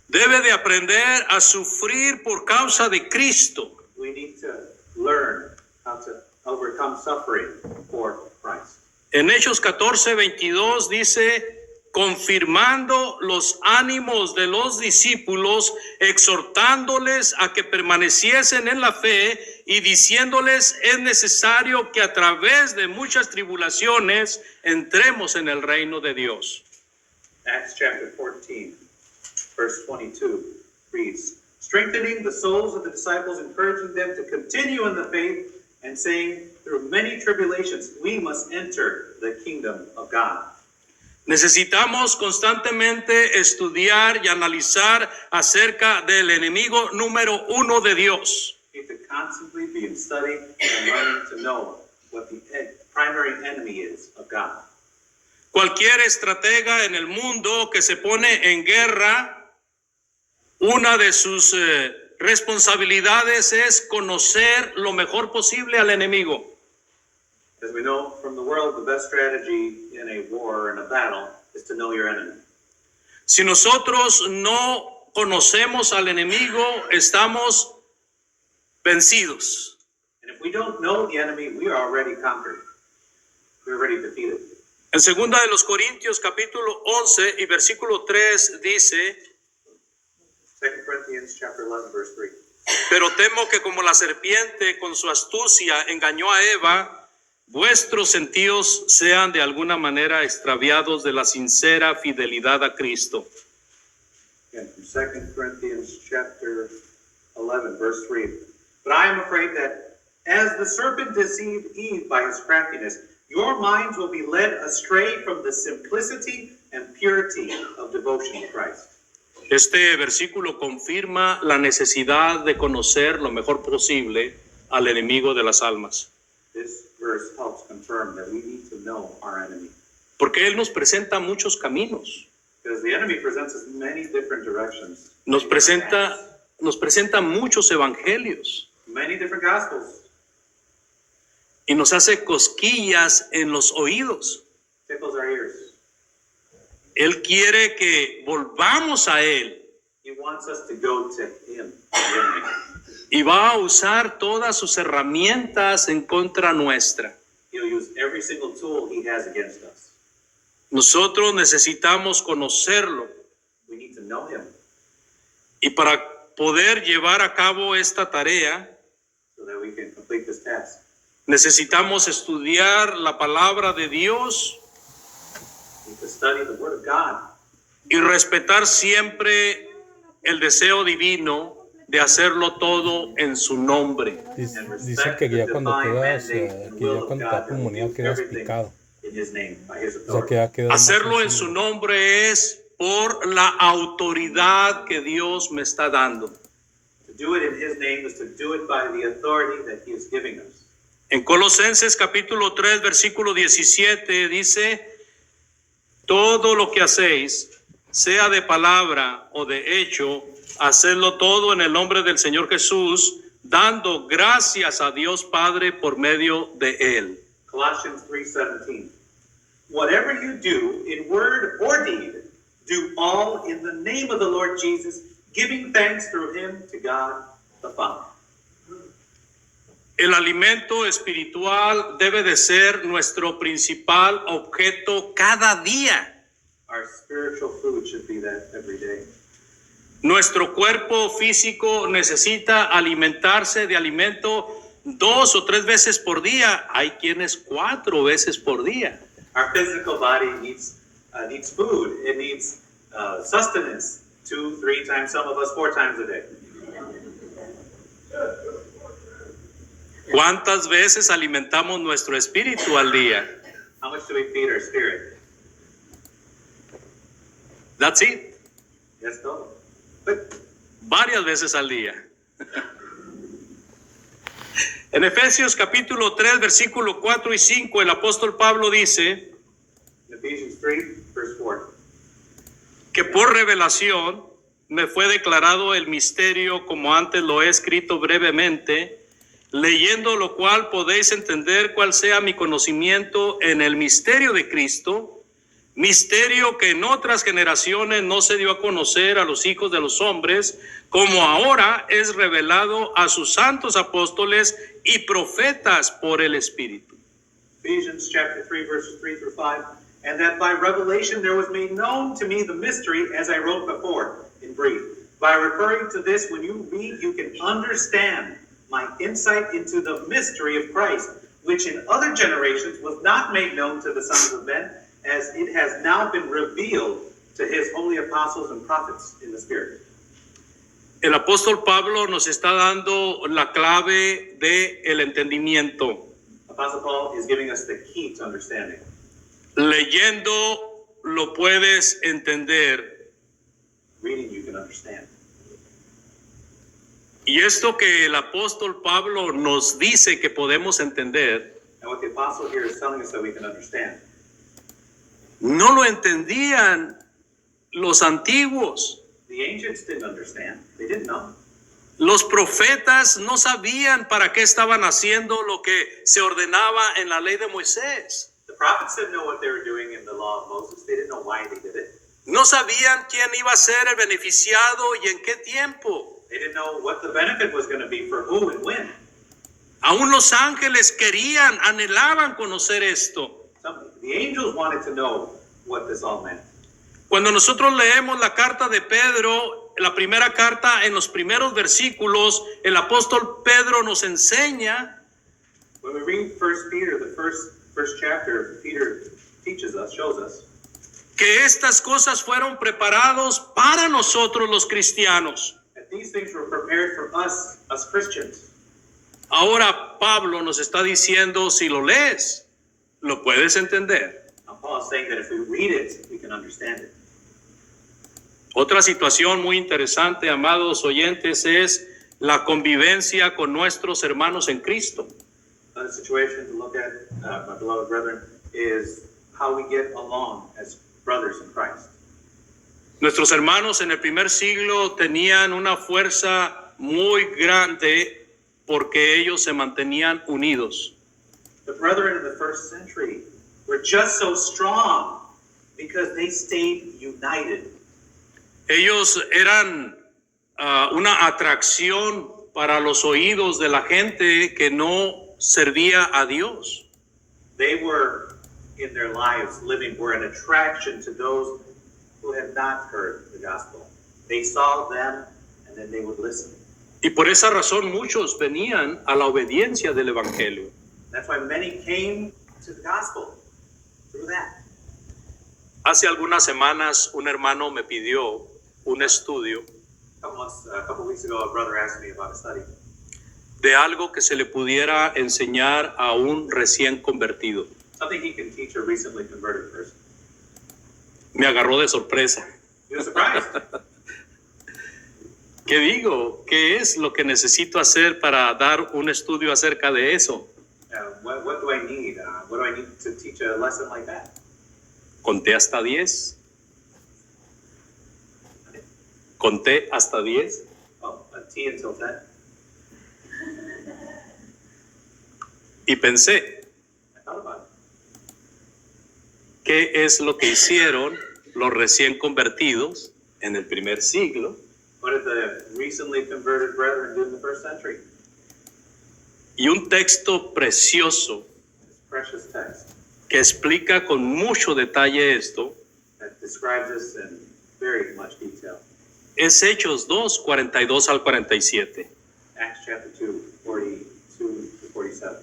Debe de aprender a sufrir por causa de Cristo. We need to learn how to overcome suffering for Christ. En Hechos 14:22 dice, confirmando los ánimos de los discípulos, exhortándoles a que permaneciesen en la fe y diciéndoles es necesario que a través de muchas tribulaciones entremos en el reino de Dios. Acts chapter 14, verse 22 reads, strengthening the souls of the disciples, encouraging them to continue in the faith, and saying, through many tribulations, we must enter the kingdom of God. Necesitamos constantemente estudiar y analizar acerca del enemigo número uno de Dios. We need to constantly be in study and learning to know what the primary enemy is of God. Cualquier estratega en el mundo que se pone en guerra, una de sus responsabilidades es conocer lo mejor posible al enemigo. As we know from the world, the best strategy in a war or in a battle is to know your enemy. Si nosotros no conocemos al enemigo, estamos vencidos. And if we don't know the enemy, we are already conquered. We're already defeated. En 2 de los Corintios capítulo 11 y versículo 3 dice, 2 Corinthians chapter 11, verse 3. pero temo que como la serpiente con su astucia engañó a Eva, vuestros sentidos sean de alguna manera extraviados de la sincera fidelidad a Cristo. And from 2 Corinthians chapter 11, verse 3. But I am afraid that as the serpent deceived Eve by his craftiness, your minds will be led astray from the simplicity and purity of devotion to Christ. Este versículo confirma la necesidad de conocer lo mejor posible al enemigo de las almas. This verse helps confirm that we need to know our enemy. Porque Él nos presenta muchos caminos. Because the enemy presents us many different directions. Nos presenta muchos evangelios. Many different gospels. y nos hace cosquillas en los oídos. tickles our ears. Él quiere que volvamos a Él He wants us to go to him. y va a usar todas sus herramientas en contra nuestra. He'll use every single tool he has against us. Nosotros necesitamos conocerlo We need to know him y para poder llevar a cabo esta tarea so that we can complete this task. necesitamos estudiar la palabra de Dios We need to study the Word of God y respetar siempre el deseo divino de hacerlo todo en su nombre. Dice que ya cuando quedas, que ya cuando te da pulmonía quedas picado. in his name, by his O sea que authority. ya quedas más Hacerlo en su sensible. nombre es por la autoridad que Dios me está dando. To do it in his name is to do it by the authority that he is giving us. En Colosenses capítulo 3, versículo 17 dice, todo lo que hacéis, sea de palabra o de hecho, hacedlo todo en el nombre del Señor Jesús, dando gracias a Dios Padre por medio de Él. Colossians 3:17. Whatever you do in word or deed, do all in the name of the Lord Jesus, giving thanks through him to God the Father. El alimento espiritual debe de ser nuestro principal objeto cada día. Our spiritual food should be that every day. Nuestro cuerpo físico necesita alimentarse de alimento 2 o 3 veces por día. Hay quienes 4 veces por día. Our physical body needs food. It needs sustenance 2, 3 times, some of us 4 times a day. ¿Cuántas veces alimentamos nuestro espíritu al día? How much do we feed our spirit? That's it. Yes, no. But Varias veces al día. En Efesios capítulo 3, versículo 4 y 5, el apóstol Pablo dice in Ephesians 3, verse 4. que por revelación me fue declarado el misterio como antes lo he escrito brevemente, leyendo lo cual podéis entender cuál sea mi conocimiento en el misterio de Cristo, misterio que en otras generaciones no se dio a conocer a los hijos de los hombres, como ahora es revelado a sus santos apóstoles y profetas por el Espíritu. Ephesians chapter 3, verses 3 through 5. And that by revelation there was made known to me the mystery, as I wrote before, in brief. By referring to this, when you read, you can understand my insight into the mystery of Christ, which in other generations was not made known to the sons of men, as it has now been revealed to his holy apostles and prophets in the Spirit. El apóstol Pablo nos está dando la clave del entendimiento. Apostle Paul is giving us the key to understanding. Leyendo lo puedes entender. Reading, you can understand. Y esto que el apóstol Pablo nos dice que podemos entender, And what the apostle here is telling us that we can understand. no lo entendían los antiguos. The ancients didn't understand. They didn't know. Los profetas no sabían para qué estaban haciendo lo que se ordenaba en la ley de Moisés. The prophets didn't know what they were doing in the law of Moses. They didn't know why they did it. No sabían quién iba a ser el beneficiado y en qué tiempo. They didn't know what the benefit was going to be for who and when. Aún los ángeles querían, anhelaban conocer esto. The angels wanted to know what this all meant. Cuando nosotros leemos la carta de Pedro, la primera carta, en los primeros versículos, el apóstol Pedro nos enseña When we read 1 Peter, the first chapter, Peter teaches us, shows us, que estas cosas fueron preparados para nosotros los cristianos. that these things were prepared for us Christians. Ahora Pablo nos está diciendo, si lo lees, lo puedes entender. Now Paul is saying that if we read it, we can understand it. Otra situación muy interesante, amados oyentes, es la convivencia con nuestros hermanos en Cristo. Another situation to look at, my beloved brethren, is how we get along as brothers in Christ. Nuestros hermanos en el primer siglo tenían una fuerza muy grande porque ellos se mantenían unidos. The brethren in the first century were just so strong because they stayed united. Ellos eran una atracción para los oídos de la gente que no servía a Dios. They were, in their lives, were an attraction to those who had not heard the gospel. They saw them and then they would listen. Y por esa razón muchos venían a la obediencia del Evangelio. That's why many came to the gospel through that. Hace algunas semanas un hermano me pidió un estudio A couple weeks ago, a brother asked me about a study de algo que se le pudiera enseñar a un recién convertido. something he can teach a recently converted person. Me agarró de sorpresa. He was surprised. ¿Qué digo? ¿Qué es lo que necesito hacer para dar un estudio acerca de eso? What do I need? What do I need to teach a lesson like that? Conté hasta 10. Conté hasta 10. Oh, a T until 10. Y pensé, I thought about it. ¿qué es lo que hicieron los recién convertidos en el primer siglo? What did the recently converted brethren do in the first century? Y un texto precioso This precious text que explica con mucho detalle esto that describes this in very much detail. es Hechos 2, 42 al 47. Acts chapter 2, 42 to 47.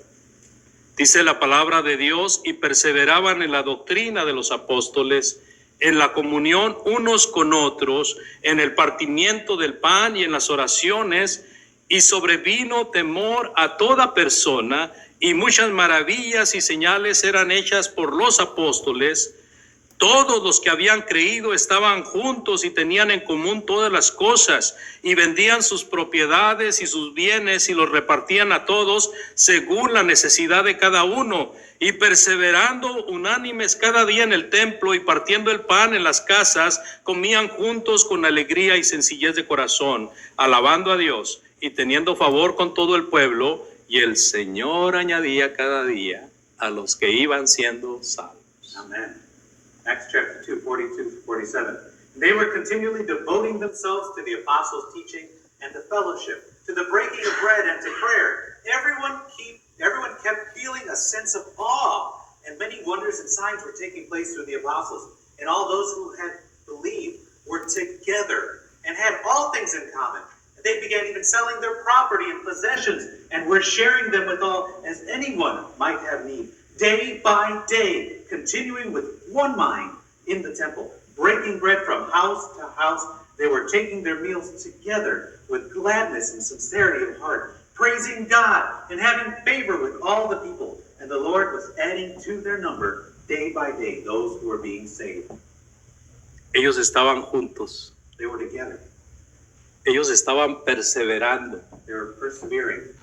Dice la palabra de Dios: y perseveraban en la doctrina de los apóstoles, en la comunión unos con otros, en el partimiento del pan y en las oraciones, y sobrevino temor a toda persona, y muchas maravillas y señales eran hechas por los apóstoles. Todos los que habían creído estaban juntos y tenían en común todas las cosas, y vendían sus propiedades y sus bienes y los repartían a todos según la necesidad de cada uno, y perseverando unánimes cada día en el templo y partiendo el pan en las casas, comían juntos con alegría y sencillez de corazón, alabando a Dios y teniendo favor con todo el pueblo, y el Señor añadía cada día a los que iban siendo salvos. Amen. Acts chapter 2, 42 to 47. They were continually devoting themselves to the apostles' teaching and to fellowship, to the breaking of bread and to prayer. Everyone kept feeling a sense of awe, and many wonders and signs were taking place through the apostles. And all those who had believed were together and had all things in common. They began even selling their property and possessions and were sharing them with all as anyone might have need. Day by day, continuing with one mind in the temple, breaking bread from house to house. They were taking their meals together with gladness and sincerity of heart, praising God and having favor with all the people. And the Lord was adding to their number day by day those who were being saved. Ellos estaban juntos, They were together. ellos estaban perseverando, They were persevering.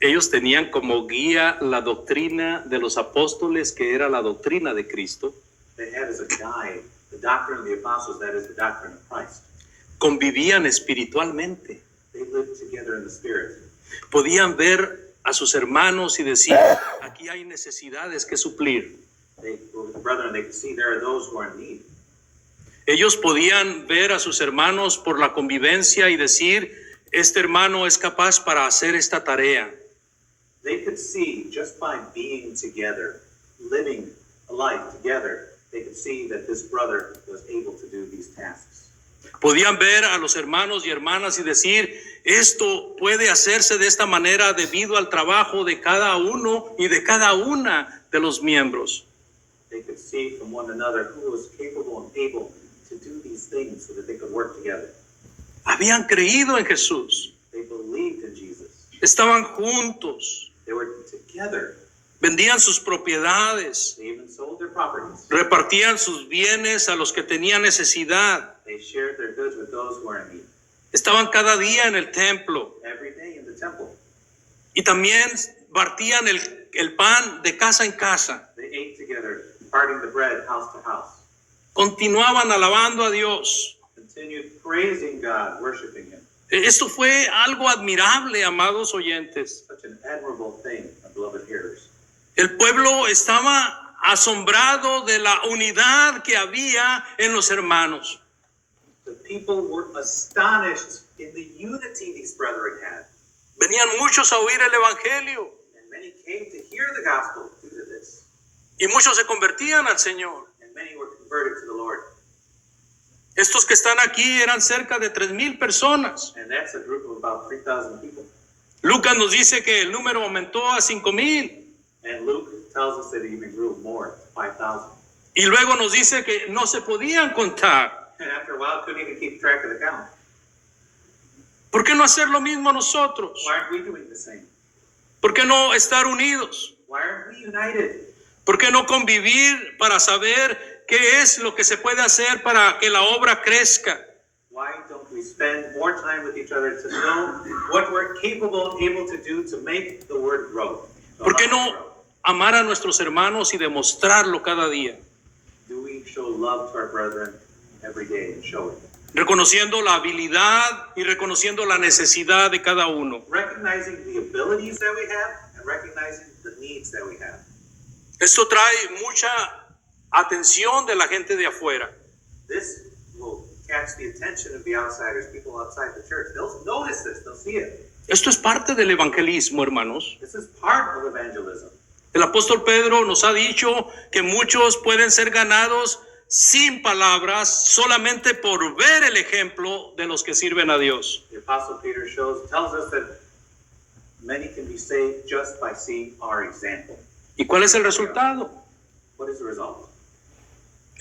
ellos tenían como guía la doctrina de los apóstoles, que era la doctrina de Cristo. They had as a guide the doctrine of the apostles, that is the doctrine of Christ. Convivían espiritualmente, They lived together in the Spirit. podían ver a sus hermanos y decir: aquí hay necesidades que suplir. They were with the brethren, they could see there are those who are in need. Ellos podían ver a sus hermanos por la convivencia y decir: este hermano es capaz para hacer esta tarea. They could see just by being together, living a life together, they could see that this brother was able to do these tasks. Podían ver a los hermanos y hermanas y decir: esto puede hacerse de esta manera debido al trabajo de cada uno y de cada una de los miembros. They could see from one another who was capable and able to do these things so that they could work together. Habían creído en Jesús, They believed in Jesus. estaban juntos, They were together. vendían sus propiedades, They even sold their properties. repartían sus bienes a los que tenían necesidad, They shared their goods with those who are in need. estaban cada día en el templo Every day in the temple, y también partían el pan de casa en casa. they ate together, parting the bread house to house. Continuaban alabando a Dios. Continued praising God, worshiping Him. Esto fue algo admirable, amados oyentes. Such an admirable thing, my beloved hearers. El pueblo estaba asombrado de la unidad que había en los hermanos. The people were astonished in the unity these brethren had. Venían muchos a oír el evangelio And many came to hear the gospel due to this. y muchos se convertían al Señor. And many were converted to the Lord. Estos que están aquí eran cerca de 3,000 personas. And that's a group of about 3,000 people. Lucas nos dice que el número aumentó a 5,000 And Luke tells us that it even grew more, to 5,000. y luego nos dice que no se podían contar. And after a while, couldn't even keep track of the count. ¿Por qué no hacer lo mismo nosotros? Why aren't we doing the same? ¿Por qué no estar unidos? Why aren't we united? ¿Por qué no convivir para saber qué es lo que se puede hacer para que la obra crezca? Why don't we spend more time with each other to know what we're capable and able to do to make the word grow? ¿Por qué no amar a nuestros hermanos y demostrarlo cada día? Do we show love to our brethren every day and show it? Reconociendo la habilidad y reconociendo la necesidad de cada uno. Recognizing the abilities that we have and recognizing the needs that we have. Esto trae mucha atención de la gente de afuera. This will catch the attention of the outsiders, people outside the church. They'll notice this, they'll see it. Esto es parte del evangelismo, hermanos. This is part of evangelism. El apóstol Pedro nos ha dicho que muchos pueden ser ganados sin palabras, solamente por ver el ejemplo de los que sirven a Dios. The Apostle Peter tells us that many can be saved just by seeing our example. ¿Y cuál es el resultado? What is the result?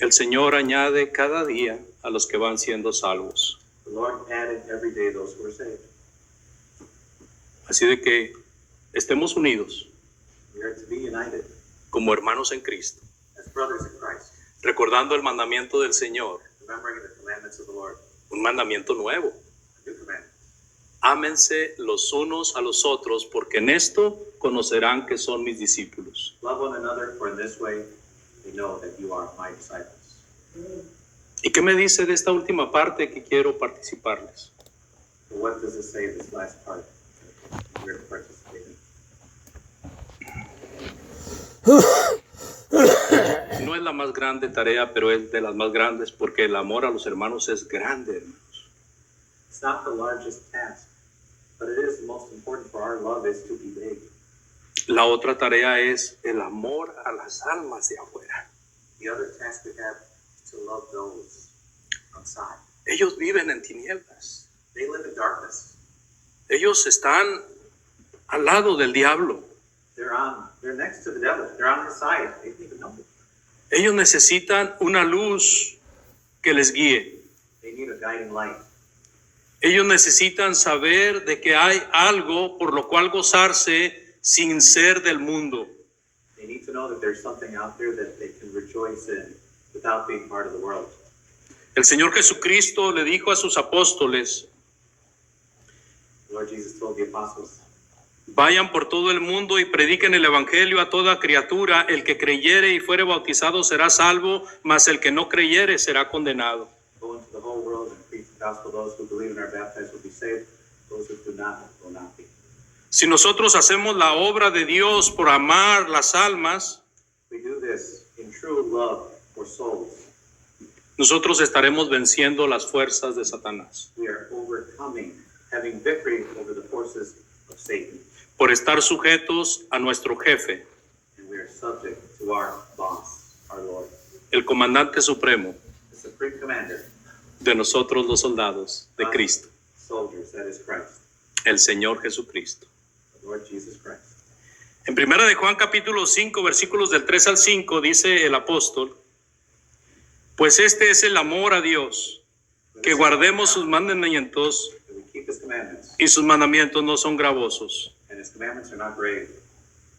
El Señor añade cada día a los que van siendo salvos. The Lord added every day those who were saved. Así de que estemos unidos We are to be united como hermanos en Cristo, as brothers in Christ, recordando el mandamiento del Señor, remembering the commandments of the Lord, un mandamiento nuevo. a new commandment. Ámense los unos a los otros, porque en esto conocerán que son mis discípulos. Love one another, for in this way they know that you are my disciples. ¿Y qué me dice de esta última parte que quiero participarles? So what does it say this last part that we're to participate in? No es la más grande tarea, pero es de las más grandes, porque el amor a los hermanos es grande, hermanos. It's not the largest task, but it is the most important, for our love is to be big. La otra tarea es el amor a las almas de afuera. The other task we have is to love those outside. Ellos viven en tinieblas. They live in darkness. Ellos están al lado del diablo. They're next to the devil. They're on his side. They don't even know it. Ellos necesitan una luz que les guíe. They need a guiding light. Ellos necesitan saber de que hay algo por lo cual gozarse sin ser del mundo. They need to know that there's something out there that they can rejoice in without being part of the world. El Señor Jesucristo le dijo a sus apóstoles: The Lord Jesus told the apostles, vayan por todo el mundo y prediquen el evangelio a toda criatura. El que creyere y fuere bautizado será salvo, mas el que no creyere será condenado. go into the whole world and preach the gospel. Those who believe and are baptized will be saved. Those who do not will not be. Si nosotros hacemos la obra de Dios por amar las almas, We do this in true love for souls. nosotros estaremos venciendo las fuerzas de Satanás, We are overcoming, having victory over the forces of Satan. por estar sujetos a nuestro jefe, And we are subject to our boss, our Lord, el comandante supremo the supreme commander, de nosotros los soldados de Cristo, soldiers, that is Christ, el Señor Jesucristo. the Lord Jesus Christ. En 1 de Juan capítulo 5, versículos del 3 al 5, dice el apóstol: pues este es el amor a Dios, que guardemos sus mandamientos, That we keep his commandments, y sus mandamientos no son gravosos. and his commandments are not grave.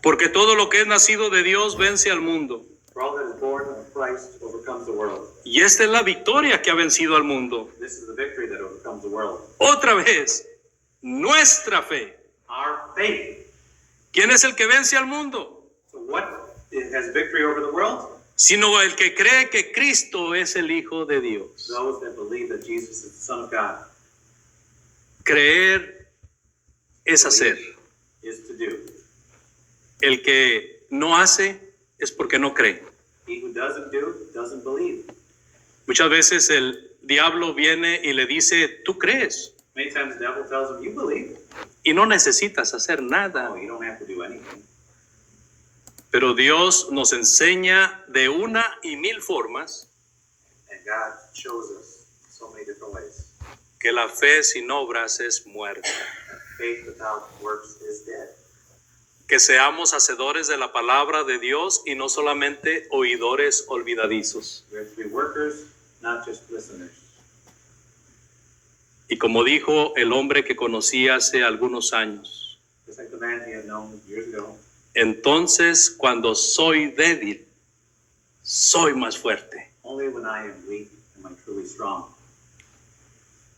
Porque todo lo que es nacido de Dios vence al mundo. For all that is born of Christ overcomes the world. Y esta es la victoria que ha vencido al mundo. This is the victory that overcomes the world. Otra vez, nuestra fe. Our faith. ¿Quién es el que vence al mundo? So what has victory over the world? Sino el que cree que Cristo es el Hijo de Dios. Those that believe that Jesus is the Son of God. Creer es hacer. Is to do. El que no hace es porque no cree. He who doesn't do, doesn't believe. Muchas veces el diablo viene y le dice, tú crees Many times the devil tells him, you believe. y no necesitas hacer nada. Oh, you don't have to do anything. Pero Dios nos enseña de una y mil formas And God shows us so many different ways. que la fe sin obras es muerta. Faith without works is dead. Que seamos hacedores de la palabra de Dios y no solamente oidores olvidadizos. We have to be workers, not just listeners. Y como dijo el hombre que conocí hace algunos años, Just like the man he had known years ago. entonces cuando soy débil, soy más fuerte. Only when I am weak am I truly strong.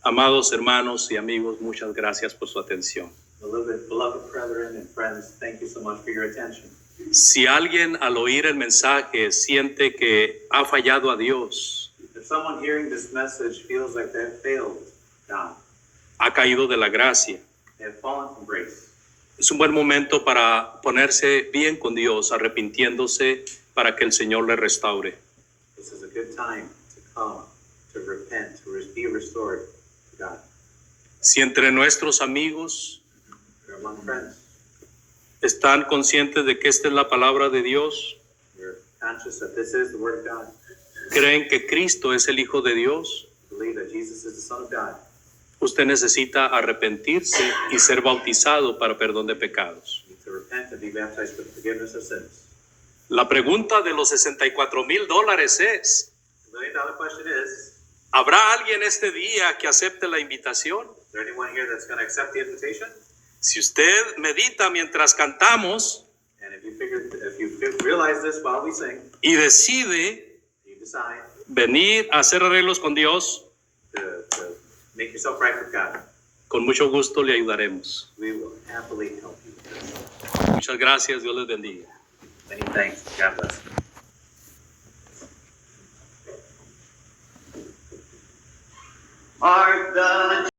Amados hermanos y amigos, muchas gracias por su atención. Beloved brethren and friends, thank you so much for your attention. Si alguien al oír el mensaje siente que ha fallado a Dios, If someone hearing this message feels like they have failed God, ha caído de la gracia, they have fallen from grace, es un buen momento para ponerse bien con Dios, arrepintiéndose para que el Señor le restaure. this is a good time to come, to repent, to be restored to God. Si entre nuestros amigos You're among friends. están conscientes de que esta es la palabra de Dios, You're conscious that this is the Word of God. creen que Cristo es el Hijo de Dios, Believe that Jesus is the Son of God. usted necesita arrepentirse y ser bautizado para perdón de pecados. You need to repent and be baptized for the forgiveness of sins. La pregunta de los $64,000 es, The $1 million question is, ¿habrá alguien este día que acepte la invitación? is there anyone here that's going to accept the invitation? Si usted medita mientras cantamos And if you realize this while we sing, y decide you decide venir a hacer arreglos con Dios, to make yourself right with God, con mucho gusto le ayudaremos. we will happily help you. Muchas gracias, Dios les bendiga. Many thanks. God bless. Art thou